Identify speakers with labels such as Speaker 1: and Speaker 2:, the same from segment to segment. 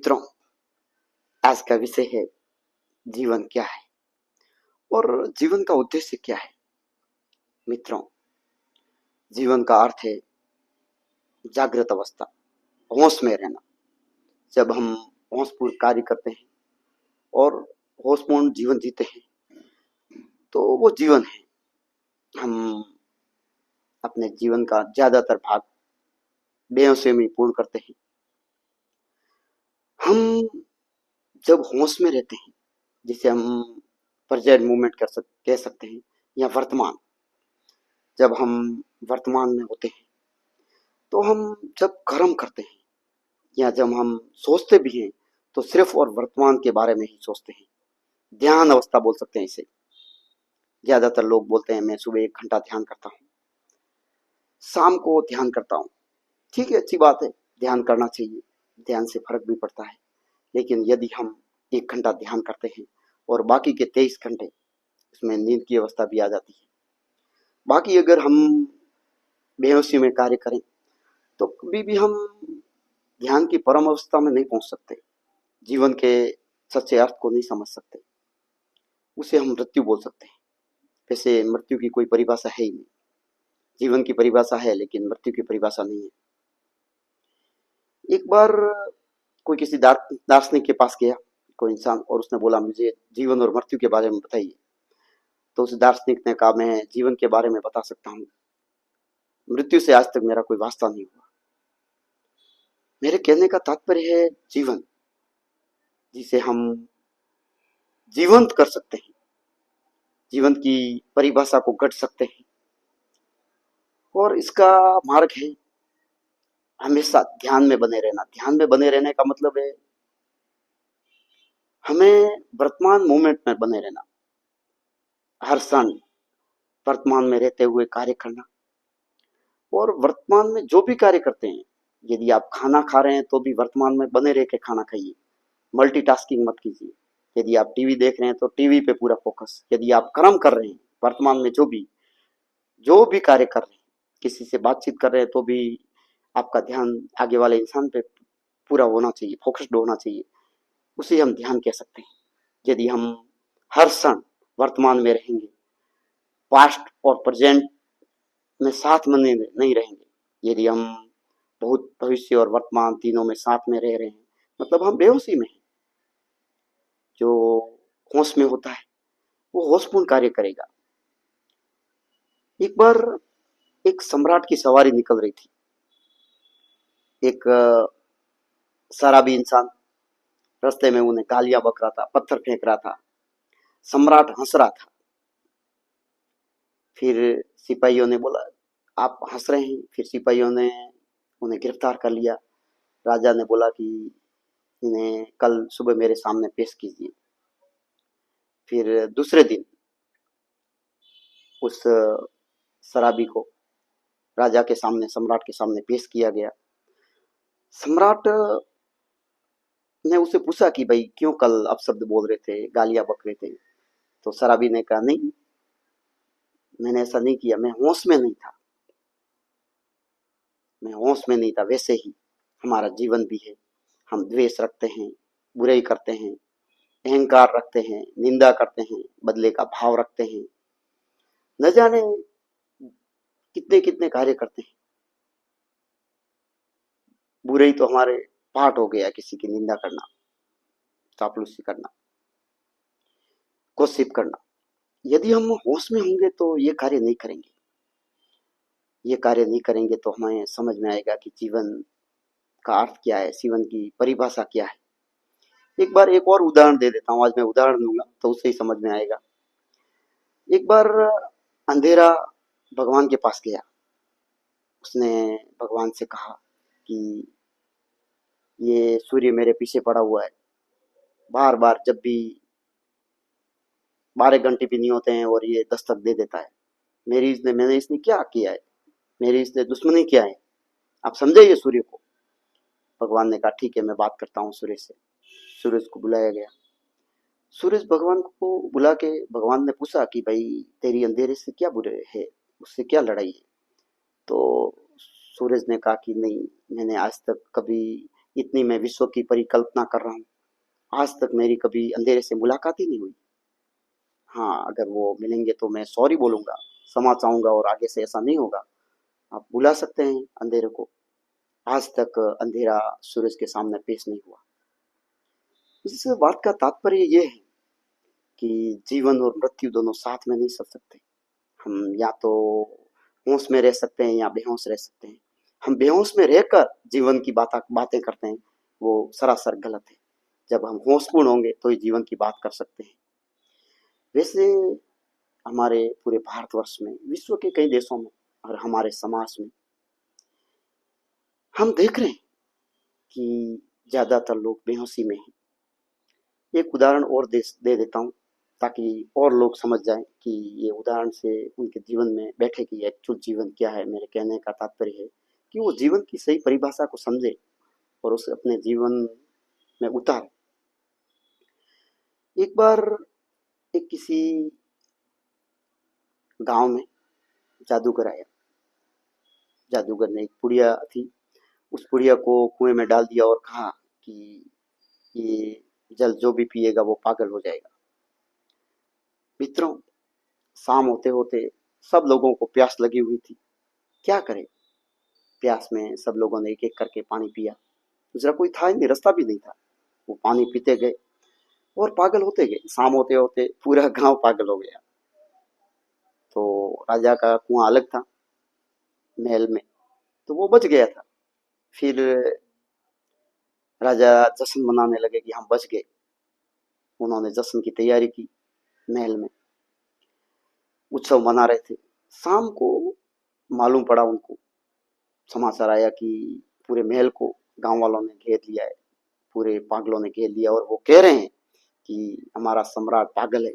Speaker 1: मित्रों, आज का विषय है जीवन क्या है और जीवन का उद्देश्य क्या है। मित्रों, जीवन का अर्थ है जागृत अवस्था, होश में रहना। जब हम होशपूर्ण कार्य करते हैं और होशपूर्ण जीवन जीते हैं तो वो जीवन है। हम अपने जीवन का ज्यादातर भाग बेहोशी में पूर्ण करते हैं। हम जब होश में रहते हैं, जिसे हम प्रेजेंट मूवमेंट कह सकते हैं, या वर्तमान, जब हम वर्तमान में होते हैं तो हम जब कर्म करते हैं या जब हम सोचते भी हैं तो सिर्फ और वर्तमान के बारे में ही सोचते हैं। ध्यान अवस्था बोल सकते हैं इसे। ज्यादातर लोग बोलते हैं मैं सुबह 1 घंटा ध्यान करता हूँ, शाम को ध्यान करता हूँ। ठीक है, अच्छी बात है, ध्यान करना चाहिए, ध्यान से फर्क भी पड़ता है। लेकिन यदि हम 1 घंटा ध्यान करते हैं और बाकी के 23 घंटे उसमें नींद की अवस्था भी आ जाती है, बाकी अगर हम बेहोशी में कार्य करें तो कभी भी हम ध्यान की परम अवस्था में नहीं पहुंच सकते, जीवन के सच्चे अर्थ को नहीं समझ सकते। उसे हम मृत्यु बोल सकते हैं। वैसे मृत्यु की कोई परिभाषा है ही नहीं। जीवन की परिभाषा है लेकिन मृत्यु की परिभाषा नहीं है। एक बार कोई किसी दार्शनिक के पास गया, कोई इंसान, और उसने बोला मुझे जीवन और मृत्यु के बारे में बताइए। तो उस दार्शनिक ने कहा मैं जीवन के बारे में बता सकता हूँ, मृत्यु से आज तक मेरा कोई वास्ता नहीं हुआ। मेरे कहने का तात्पर्य है जीवन, जिसे हम जीवंत कर सकते हैं, जीवन की परिभाषा को गढ़ सकते हैं। और इसका मार्ग है हमेशा ध्यान में बने रहना। ध्यान में बने रहने का मतलब है हमें वर्तमान मोमेंट में बने रहना, हर क्षण वर्तमान में रहते हुए कार्य करना। और वर्तमान में जो भी कार्य करते हैं, यदि आप खाना खा रहे हैं तो भी वर्तमान में बने रह के खाना खाइए, मल्टीटास्किंग मत कीजिए। यदि आप टीवी देख रहे हैं तो टीवी पे पूरा फोकस। यदि आप कर्म कर रहे हैं वर्तमान में, जो भी कार्य कर रहे हैं, किसी से बातचीत कर रहे हैं तो भी आपका ध्यान आगे वाले इंसान पे पूरा होना चाहिए, फोकस्ड होना चाहिए। उसे हम ध्यान कह सकते हैं। यदि हम हर क्षण वर्तमान में रहेंगे, पास्ट और प्रेजेंट में साथ में नहीं रहेंगे, यदि हम बहुत भविष्य और वर्तमान तीनों में साथ में रह रहे हैं, मतलब हम बेहोशी में हैं। जो होश में होता है वो होशपूर्ण कार्य करेगा। एक बार एक सम्राट की सवारी निकल रही थी। एक शराबी इंसान रास्ते में उन्हें गालियां बक रहा था, पत्थर फेंक रहा था। सम्राट हंस रहा था। फिर सिपाहियों ने बोला आप हंस रहे हैं। फिर सिपाहियों ने उन्हें गिरफ्तार कर लिया। राजा ने बोला कि इन्हें कल सुबह मेरे सामने पेश कीजिए। फिर दूसरे दिन उस शराबी को राजा के सामने, सम्राट के सामने पेश किया गया। सम्राट ने उसे पूछा कि भाई क्यों कल अपशब्द बोल रहे थे, गालियां बक रहे थे। तो शराबी ने कहा नहीं, मैंने ऐसा नहीं किया, मैं होश में नहीं था, मैं होश में नहीं था। वैसे ही हमारा जीवन भी है। हम द्वेष रखते हैं, बुराई करते हैं, अहंकार रखते हैं, निंदा करते हैं, बदले का भाव रखते हैं, न जाने कितने कितने कार्य करते हैं। बुराई तो हमारे पार्ट हो गया, किसी की निंदा करना, चापलूसी करना, गॉसिप करना। यदि हम होश में होंगे तो ये कार्य नहीं करेंगे। ये कार्य नहीं करेंगे तो हमें समझ में आएगा कि जीवन का अर्थ क्या है, जीवन की परिभाषा क्या है। एक बार एक और उदाहरण दे देता हूँ। आज मैं उदाहरण दूंगा तो उससे ही समझ में आएगा। एक बार अंधेरा भगवान के पास गया। उसने भगवान से कहा कि ये सूर्य मेरे पीछे पड़ा हुआ है, बार बार जब भी 12 घंटे भी नहीं होते हैं और ये दस्तक दे देता है। मैंने इसने क्या किया है, मेरी इसने दुश्मनी क्या है, आप समझाइए सूर्य को। भगवान ने कहा ठीक है, मैं बात करता हूँ सूर्य से। सूरज को बुलाया गया। सूरज भगवान को बुला के भगवान ने पूछा कि भाई तेरी अंधेरे से क्या बुरे है, उससे क्या लड़ाई है। तो सूरज ने कहा कि नहीं, मैंने आज तक कभी इतनी मैं विश्व की परिकल्पना कर रहा हूँ, आज तक मेरी कभी अंधेरे से मुलाकात ही नहीं हुई। हाँ, अगर वो मिलेंगे तो मैं सॉरी बोलूंगा, क्षमा चाहूंगा और आगे से ऐसा नहीं होगा। आप बुला सकते हैं अंधेरे को, आज तक अंधेरा सूरज के सामने पेश नहीं हुआ। इस बात का तात्पर्य ये है कि जीवन और मृत्यु दोनों साथ में नहीं चल सकते। हम या तो होश में रह सकते हैं या बेहोश रह सकते हैं। हम बेहोश में रहकर जीवन की बातें करते हैं, वो सरासर गलत है। जब हम होशपूर्ण होंगे तो ही जीवन की बात कर सकते हैं। वैसे हमारे पूरे भारतवर्ष में, विश्व के कई देशों में और हमारे समाज में हम देख रहे हैं कि ज्यादातर लोग बेहोशी में हैं। एक उदाहरण और दे देता हूँ ताकि और लोग समझ जाएं कि ये उदाहरण से उनके जीवन में बैठे कि एक्चुअल जीवन क्या है। मेरे कहने का तात्पर्य है कि वो जीवन की सही परिभाषा को समझे और उसे अपने जीवन में उतारे। एक बार एक किसी गांव में जादूगर आया। जादूगर ने एक पुड़िया थी, उस पुड़िया को कुएं में डाल दिया और कहा कि ये जल जो भी पिएगा वो पागल हो जाएगा। मित्रों, शाम होते होते सब लोगों को प्यास लगी हुई थी। क्या करें? प्यास में सब लोगों ने एक एक करके पानी पिया। दूसरा कोई था ही नहीं, रास्ता भी नहीं था। वो पानी पीते गए और पागल होते गए। शाम होते होते पूरा गांव पागल हो गया। तो राजा का कुआं अलग था महल में, तो वो बच गया था। फिर राजा जश्न मनाने लगे कि हम बच गए। उन्होंने जश्न की तैयारी की महल में, उत्सव मना रहे थे। शाम को मालूम पड़ा उनको, समाचार आया कि पूरे महल को गांव वालों ने घेर लिया है, पूरे पागलों ने घेर लिया और वो कह रहे हैं कि हमारा सम्राट पागल है,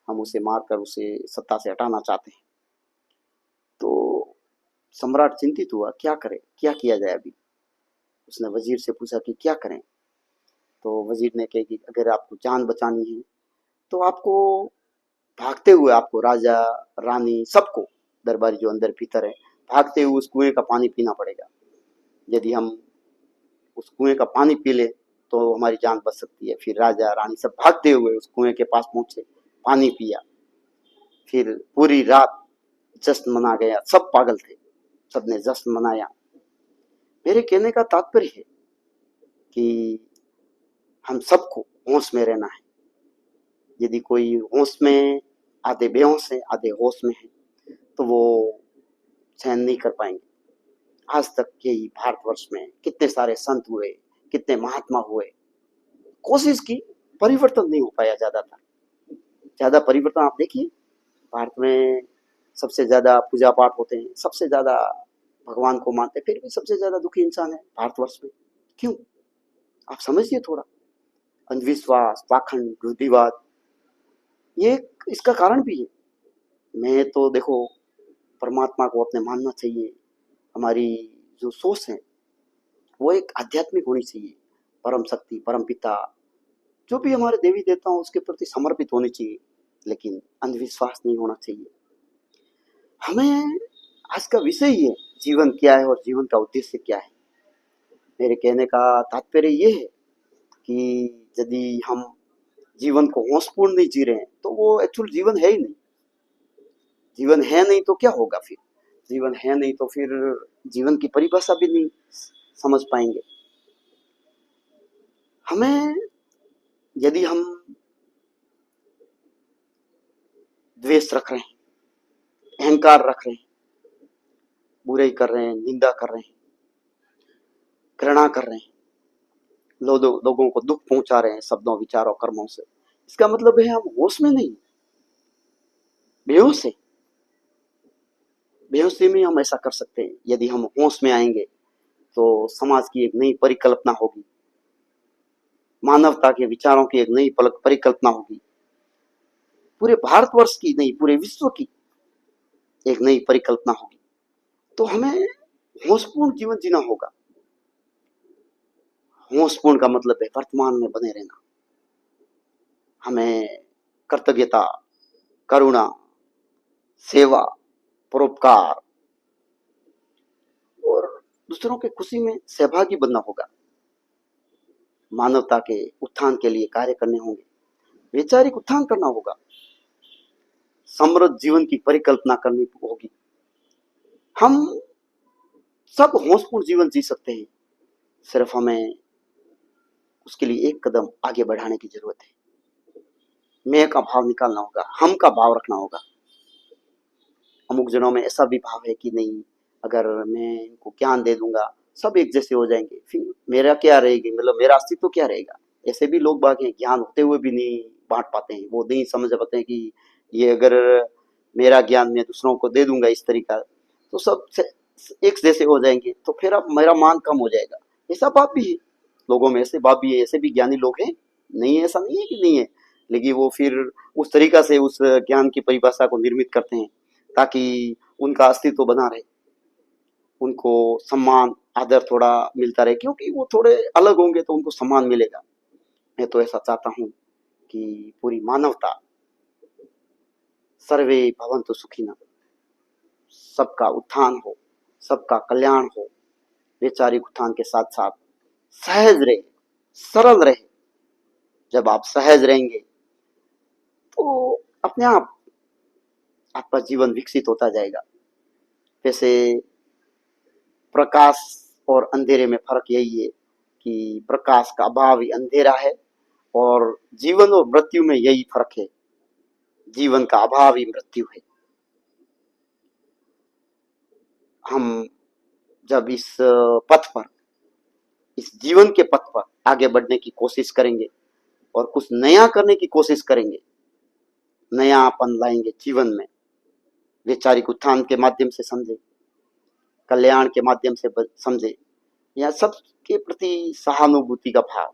Speaker 1: हम उसे मारकर उसे सत्ता से हटाना चाहते हैं। तो सम्राट चिंतित हुआ, क्या करे, क्या किया जाए अभी। उसने वजीर से पूछा कि क्या करें। तो वजीर ने कहा कि अगर आपको जान बचानी है तो आपको भागते हुए, आपको राजा रानी सबको, दरबारी जो अंदर भीतर है, भागते हुए उस कुएं का पानी पीना पड़ेगा। यदि हम उस कुएं का पानी पी ले तो हमारी जान बच सकती है। फिर राजा रानी सब भागते हुए उस कुएं के पास पहुंचे, पानी पिया। फिर पूरी रात जश्न मना गया, सब पागल थे, सबने जश्न मनाया। मेरे कहने का तात्पर्य है कि हम सबको होश में रहना है। यदि कोई होश में, आधे बेहोश है आधे होश में है, तो वो सहन नहीं कर पाएंगे। आज तक यही भारतवर्ष में कितने सारे संत हुए, कितने महात्मा हुए, कोशिश की, परिवर्तन नहीं हो पाया। ज्यादा परिवर्तन आप देखिए, भारत में सबसे ज्यादा पूजा पाठ होते हैं, सबसे ज्यादा भगवान को मानते हैं, फिर भी सबसे ज्यादा दुखी इंसान है भारतवर्ष में। क्यों? आप समझिए थोड़ा। अंधविश्वास, पाखंड, रूढ़िवाद, ये इसका कारण भी है। मैं तो देखो, परमात्मा को अपने मानना चाहिए। हमारी जो सोच है वो एक आध्यात्मिक होनी चाहिए। परम शक्ति, परम पिता, जो भी हमारे देवी देवता हो उसके प्रति समर्पित होनी चाहिए, लेकिन अंधविश्वास नहीं होना चाहिए। हमें आज का विषय ये, जीवन क्या है और जीवन का उद्देश्य क्या है। मेरे कहने का तात्पर्य ये है कि यदि हम जीवन को होशपूर्ण नहीं जी रहे हैं तो वो एक्चुअल जीवन है ही नहीं। जीवन है नहीं तो क्या होगा फिर? जीवन है नहीं तो फिर जीवन की परिभाषा भी नहीं समझ पाएंगे। हमें, यदि हम द्वेष रख रहे हैं, अहंकार रख रहे हैं, बुराई कर रहे हैं, निंदा कर रहे हैं, घृणा कर रहे हैं, लोगों को दुख पहुंचा रहे हैं शब्दों, विचारों, कर्मों से, इसका मतलब है हम होश में नहीं, बेहोश है। बेहोशी में हम ऐसा कर सकते हैं। यदि हम होश में आएंगे तो समाज की एक नई परिकल्पना होगी, मानवता के विचारों की एक नई परिकल्पना होगी, पूरे भारतवर्ष की नहीं, पूरे विश्व की एक नई परिकल्पना होगी। तो हमें होशपूर्ण जीवन जीना होगा। होशपूर्ण का मतलब है वर्तमान में बने रहना। हमें कर्तव्यता, करुणा, सेवा, परोपकार और दूसरों के खुशी में सहभागी बनना होगा। मानवता के उत्थान के लिए कार्य करने होंगे, वैचारिक उत्थान करना होगा, समृद्ध जीवन की परिकल्पना करनी होगी। हम सब होशपूर्ण जीवन जी सकते हैं, सिर्फ हमें उसके लिए एक कदम आगे बढ़ाने की जरूरत है। मैं का भाव निकालना होगा, हम का भाव रखना होगा। अमुक जनों में ऐसा भी भाव है कि नहीं, अगर मैं इनको ज्ञान दे दूंगा सब एक जैसे हो जाएंगे, फिर मेरा क्या रहेगी, मतलब मेरा अस्तित्व क्या रहेगा। ऐसे भी लोग बाग हैं, ज्ञान होते हुए भी नहीं बांट पाते हैं, वो नहीं समझ पाते हैं कि ये अगर मेरा ज्ञान मैं दूसरों को दे दूंगा इस तरीका तो सब एक जैसे हो जाएंगे, तो फिर अब मेरा मान कम हो जाएगा। ऐसा बात भी है, लोगों में ऐसे बात भी है, ऐसे भी ज्ञानी लोग हैं, नहीं है ऐसा नहीं है कि नहीं है, लेकिन वो फिर उस तरीका से उस ज्ञान की परिभाषा को निर्मित करते हैं ताकि उनका अस्तित्व बना रहे, उनको सम्मान आदर थोड़ा मिलता रहे, क्योंकि वो थोड़े अलग होंगे तो उनको सम्मान मिलेगा। मैं तो ऐसा चाहता हूँ कि पूरी मानवता सर्वे भवन्तु सुखिनः, सबका उत्थान हो, सबका कल्याण हो, वैचारिक उत्थान के साथ साथ सहज रहे, सरल रहे। जब आप सहज रहेंगे तो अपने आप आपका जीवन विकसित होता जाएगा। वैसे प्रकाश और अंधेरे में फर्क यही है कि प्रकाश का अभाव ही अंधेरा है, और जीवन और मृत्यु में यही फर्क है, जीवन का अभाव ही मृत्यु है। हम जब इस पथ पर, इस जीवन के पथ पर आगे बढ़ने की कोशिश करेंगे और कुछ नया करने की कोशिश करेंगे, नयापन लाएंगे जीवन में, वैचारिक उत्थान के माध्यम से समझे, कल्याण के माध्यम से समझे, या सबके प्रति सहानुभूति का भाव,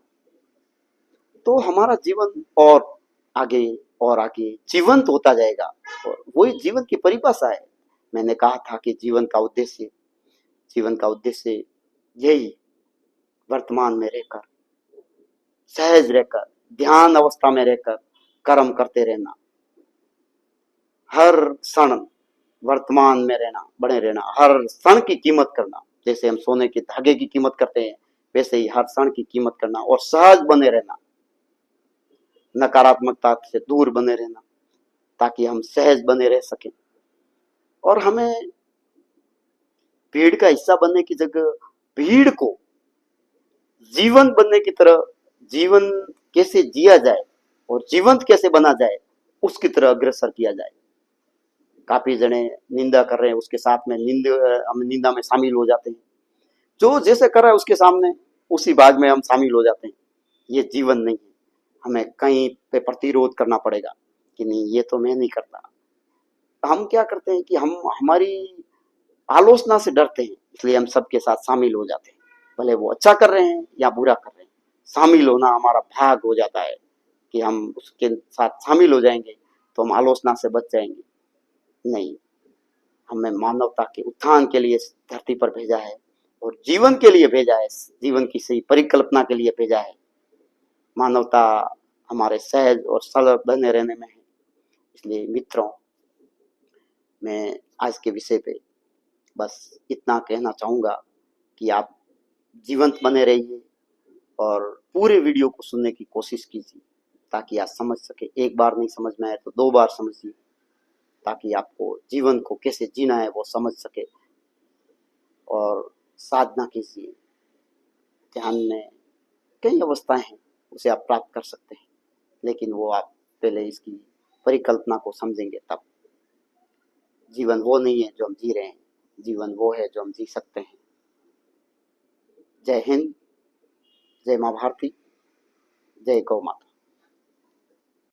Speaker 1: तो हमारा जीवन और आगे जीवंत होता जाएगा। और वही जीवन की परिभाषा है। मैंने कहा था कि जीवन का उद्देश्य यही वर्तमान में रहकर, सहज रहकर, ध्यान अवस्था में रहकर कर्म करते रहना, हर क्षण वर्तमान में रहना, बने रहना, हर क्षण की कीमत करना। जैसे हम सोने के धागे की कीमत करते हैं, वैसे ही हर क्षण की कीमत करना, और सहज बने रहना, नकारात्मकता से दूर बने रहना, ताकि हम सहज बने रह सकें। और हमें भीड़ का हिस्सा बनने की जगह भीड़ को जीवन बनने की तरह, जीवन कैसे जिया जाए और जीवंत कैसे बना जाए उसकी तरह अग्रसर किया जाए। काफी जने निंदा कर रहे हैं, उसके साथ में हम निंदा में शामिल हो जाते हैं। जो जैसे कर रहा है उसके सामने उसी भाग में हम शामिल हो जाते हैं। ये जीवन नहीं है, हमें कहीं पे प्रतिरोध करना पड़ेगा कि नहीं, ये तो मैं नहीं करता। हम क्या करते हैं कि हम हमारी आलोचना से डरते हैं, इसलिए हम सबके साथ शामिल हो जाते हैं, भले वो अच्छा कर रहे हैं या बुरा कर रहे हैं। शामिल होना हमारा भाग हो जाता है कि हम उसके साथ शामिल हो जाएंगे तो हम आलोचना से बच जाएंगे। नहीं, हमें मानवता के उत्थान के लिए धरती पर भेजा है और जीवन के लिए भेजा है, जीवन की सही परिकल्पना के लिए भेजा है। मानवता हमारे सहज और सरल बने रहने में है। इसलिए मित्रों, मैं आज के विषय पे बस इतना कहना चाहूंगा कि आप जीवंत बने रहिए और पूरे वीडियो को सुनने की कोशिश कीजिए, ताकि आप समझ सके। एक बार नहीं समझ में आए तो 2 बार समझिए, ताकि आपको जीवन को कैसे जीना है वो समझ सके। और साधना कीजिए, ध्यान में कई अवस्थाएं हैं उसे आप प्राप्त कर सकते हैं, लेकिन वो आप पहले इसकी परिकल्पना को समझेंगे तब। जीवन वो नहीं है जो हम जी रहे हैं, जीवन वो है जो हम जी सकते हैं। जय हिंद, जय माँ भारती, जय गौ माता।